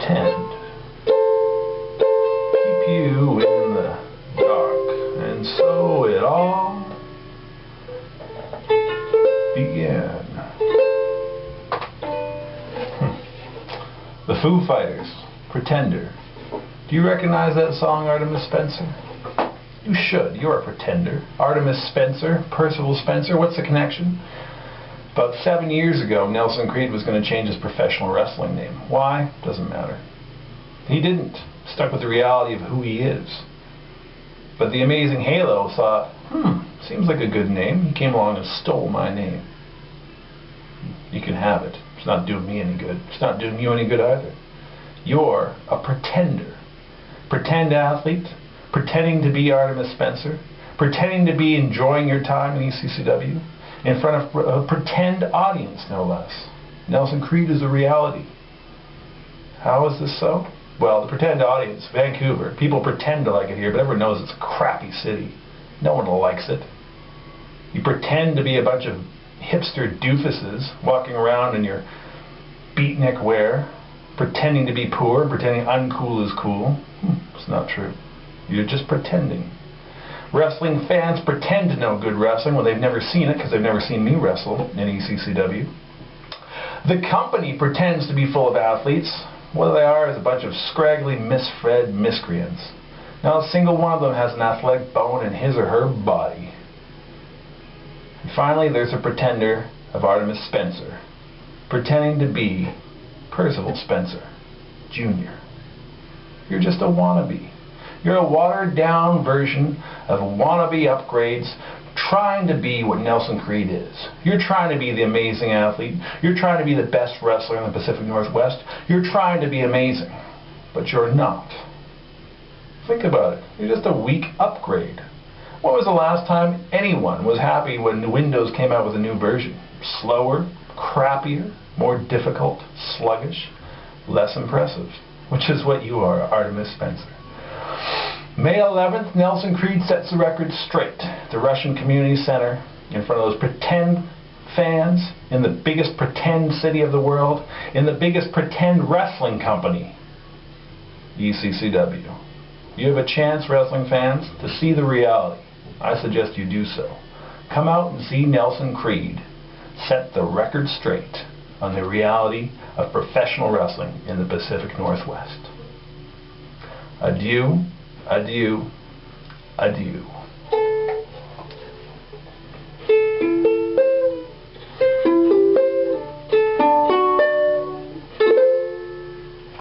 pretend. Keep you in the dark. And so it all began. The Foo Fighters, Pretender. Do you recognize that song, Artemis Spencer? You should. You're a pretender. Artemis Spencer, Percival Spencer, what's the connection? About 7 years ago, Nelson Creed was going to change his professional wrestling name. Why? Doesn't matter. He didn't. Stuck with the reality of who he is. But the Amazing Halo thought, seems like a good name. He came along and stole my name. You can have it. It's not doing me any good. It's not doing you any good either. You're a pretender. Pretend athlete, pretending to be Artemis Spencer, pretending to be enjoying your time in ECCW, in front of a pretend audience, no less. Nelson Creed is a reality. How is this so? Well, the pretend audience, Vancouver, people pretend to like it here, but everyone knows it's a crappy city. No one likes it. You pretend to be a bunch of hipster doofuses walking around in your beatnik wear, pretending to be poor, pretending uncool is cool. It's not true. You're just pretending. Wrestling fans pretend to know good wrestling when they've never seen it because they've never seen me wrestle in ECCW. The company pretends to be full of athletes. What they are is a bunch of scraggly, misfed miscreants. Not a single one of them has an athletic bone in his or her body. And finally, there's a pretender of Artemis Spencer, pretending to be Percival Spencer, Jr. You're just a wannabe. You're a watered-down version of wannabe upgrades trying to be what Nelson Creed is. You're trying to be the amazing athlete. You're trying to be the best wrestler in the Pacific Northwest. You're trying to be amazing, but you're not. Think about it. You're just a weak upgrade. When was the last time anyone was happy when Windows came out with a new version? Slower, crappier, more difficult, sluggish, less impressive, which is what you are, Artemis Spencer. May 11th, Nelson Creed sets the record straight at the Russian Community Center in front of those pretend fans in the biggest pretend city of the world, in the biggest pretend wrestling company, ECCW. You have a chance, wrestling fans, to see the reality. I suggest you do so. Come out and see Nelson Creed set the record straight on the reality of professional wrestling in the Pacific Northwest. Adieu, adieu, adieu.